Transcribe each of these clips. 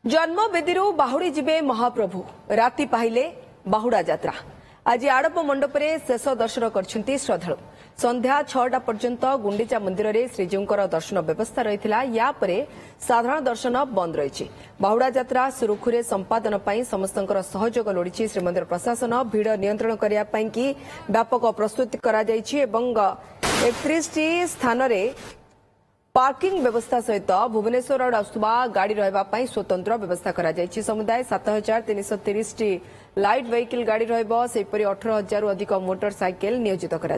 जन्मवेदीरू बाहुड़ी जिबे महाप्रभु राति पाहिले बाहुड़ा यात्रा आज आड़प मंडपरे शेष दर्शन करछंती श्रद्धालु संध्या 6टा पर्यंत गुंडीचा मंदिर में श्रीजीवर दर्शन व्यवस्था रही या परे साधारण दर्शन बंद रही बाहुड़ा यात्रा सुरुखुरे संपादन पर समस्त सहयोग लोड़ी श्रीमंदिर प्रशासन भिड़ नियंत्रण करने की व्यापक प्रस्तुति करा 31 स्थान में पार्किंग व्यवस्था सहित भुवनेश्वर आड़ आसुवा गाड़ी रही स्वतंत्र व्यवस्था करा समुदाय 7330 टी लाइट वेहिकल गाड़ी रहीपरी 18,000 अधिक मोटरसाइकेल नियोजित करा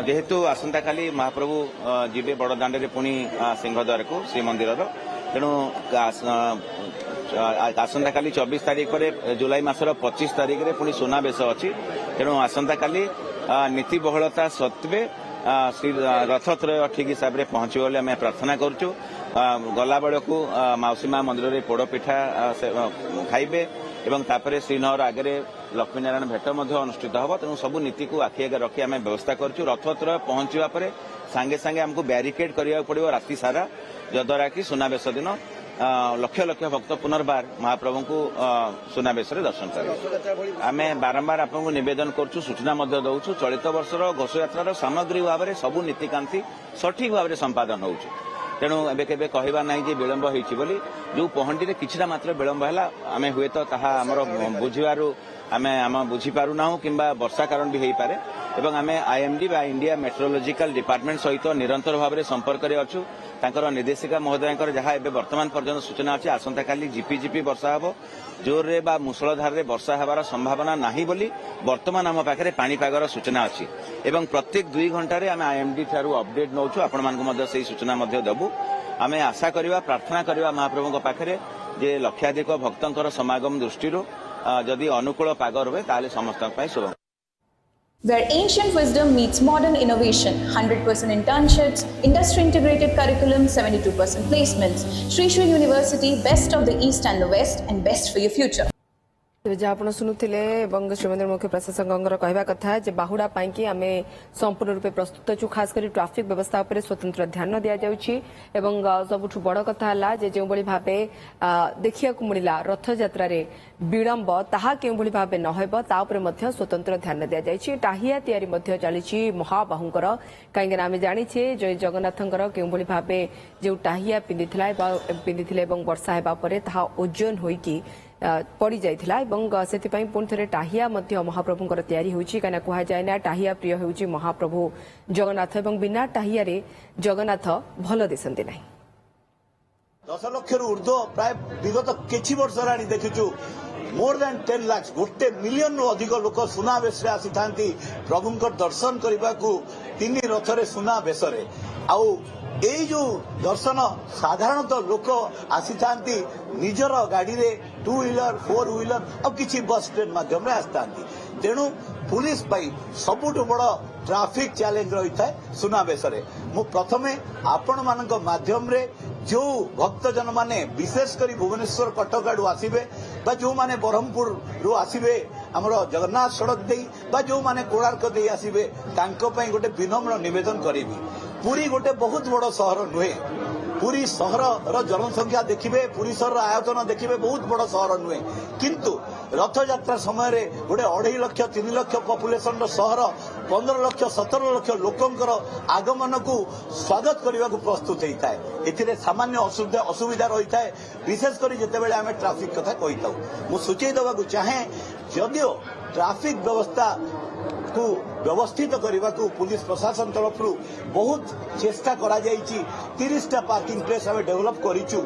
जेहेतु आसंता काली महाप्रभु जीवे बड़दाण्ड पुणी सिंहद्वार को श्रीमंदिर तेणु आसंता काली 24 तारीख पर जुलाई मासर 25 तारीख में पुणी सुनावेश अच्छी तेणु आसंता काली नीति बहुलता सत्वे श्री रथत्रय ठीक हिसाब से पहुंचे बोले आम प्रार्थना करुचु गला बेल को मौसी माँ मंदिर में पोड़पिठा खाइबे एवं तापर श्रीनगर आगे लक्ष्मीनारायण भेट अनुष्ठित हम तेणु सबू नीति को आखि आगे रखी आम व्यवस्था करुचु रथत्रय पहुंचा पर सांगे सांगे आमको ब्यारिकेड करने पड़ो राति सारा जद्वारा कि सुनावेश दिन लक्ष लक्ष भक्त पुनर्बार महाप्रभु को सुनावेश दर्शन करें आम बारंबार आपको निवेदन करुँ सूचना दौचु चलित वर्षर घोषयात्रार सामग्री भाव में सबू नीतिकांति सठिक भाव में संपादन हो तेणु एबे केबे कहवा नहीं जे विलंब होईछि बोली जो पहंडी रे किछिटा मात्र विलंब हैला आमे हुए तो ताहा हमर बुझिबारु आम बुझीपारू ना किंबा वर्षा कारण भी हो पारे एवं आम आईएमडी बा इंडिया मेट्रोलॉजिकल डिपार्टमेंट सहित निरंतर भाव में संपर्क में अच्छु तांकर निर्देशिका महोदय जहाँ एवं वर्तमान पर्यंत सूचना अच्छी आसंता काली झिपि वर्षा हम जोर रे बा मुसलधार रे वर्षा हबार संभावना नाही बोली वर्तमान आम पाखे पाणीपागर सूचना अच्छी एवं प्रत्येक 2 घंटे आम आईएमडी ठारू अपडेट नौचु आपण मानकु से सूचना देबु आम आशा करवा प्रार्थना करवा महाप्रभु पाखे जे लक्षाधिक भक्तंकर समागम दृष्टि जदि अनुकूल पाग रुहे ताले समस्त शुभ Where ancient wisdom meets modern innovation, 100% internships, industry integrated curriculum, 72% placements. Sri Sri University, best of the East and the West and best for your future. जहाँ आप शुणुले श्रीमंदिर मुख्य प्रशासक कहवा कथा बाहुड़ा पाई आम संपूर्ण रूपे प्रस्तुत अच्छु खास कर ट्राफिक व्यवस्था उपर स्वतंत्र ध्यान दि जाऊँगी सबुठ बड़ कथा जो भाव देखा मिला रथ यात्रा विलंब ताहा क्यों भाव न स्वतंत्र ध्यान दि जाए टाहिया तैयारी चली महाबाहुंकर कहीं आम जाचे जय जगन्नाथर क्यों भाव जो टाहिया पिंधि वर्षा होगा ओजन होगी पड़ जाइला से पुणी थे टाहिया महाप्रभुंर तैयारी होची कहीं कह जाए ना टाहिया प्रिय होची महाप्रभु जगन्नाथ एवं बिना टाहिया जगन्नाथ भल दिसंती ना 10 लाख ऊर्ध्व प्राय विगत किछि वर्ष हेलाणी देखिचु मोर देन 10 लाख 1 मिलियन रु अधिक लोक सुनावेश आसी थांती प्रभुंकर दर्शन करने को 3 रथरे सुनावेश आउ एई जो दर्शन साधारणतः लोक आसी थांती निजर गाड़ी रे 2 व्हीलर 4 व्हीलर और किछि बस ट्रेन माध्यम रे आस्ता तेणु पुलिस पाई सबुठ बड़ ट्राफिक चैलेंज रही है सुनावेश मु प्रथमे आपण मानक माध्यम रे जो भक्तजन माने विशेषकर भुवनेश्वर कटक आड़ू आसवे जो माने ब्रह्मपुर रु आसवे आमर जगन्नाथ सड़क दे जो माने कोणार्क दे आसवे गोटे विनम्र निवेदन करी पुरी गोटे बहुत बड़ सहर नुहे पुरी सहर जनसंख्या देखिए पुरी सहर आयतन देखिए बहुत बड़ सहर नुहे किंतु रथ यात्रा समय गोटे 2.5 लाख 3 लाख पॉपुलेशन सहर 15 लाख 17 लाख लोकंकर आगमन को स्वागत करने को प्रस्तुत होता है एथिरे सामान्य असुविधा रही है विशेषकर जितेबाला आम ट्राफिक कथा कही था मुझे सूचई देवाक चाहे जदियो ट्राफिक व्यवस्था को व्यवस्थित करने को पुलिस प्रशासन तरफ बहुत चेष्टा करा 30टा पार्किंग प्लेस आम डेभलप करूँ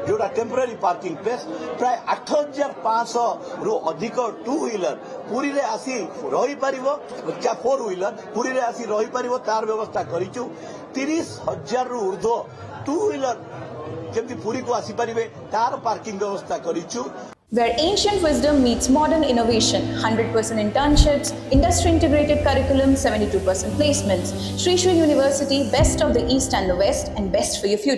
जोड़ा टेम्पररी पार्किंग प्लेस प्राय 8,500 रु अधिक 2 व्हीलर पुरी रे आसी रही पारिबो 4 व्हीलर पुरी रे आसी रही पारिबो तार व्यवस्था करूँ 30,000 रु ऊर्ध्व 2 व्हीलर जब पुरी को आसी पारिबे तार पार्किंग व्यवस्था करूँ Where ancient wisdom meets modern innovation, 100% internships, industry integrated curriculum, 72% placements. Sri Sri University, best of the East and the West and best for your future.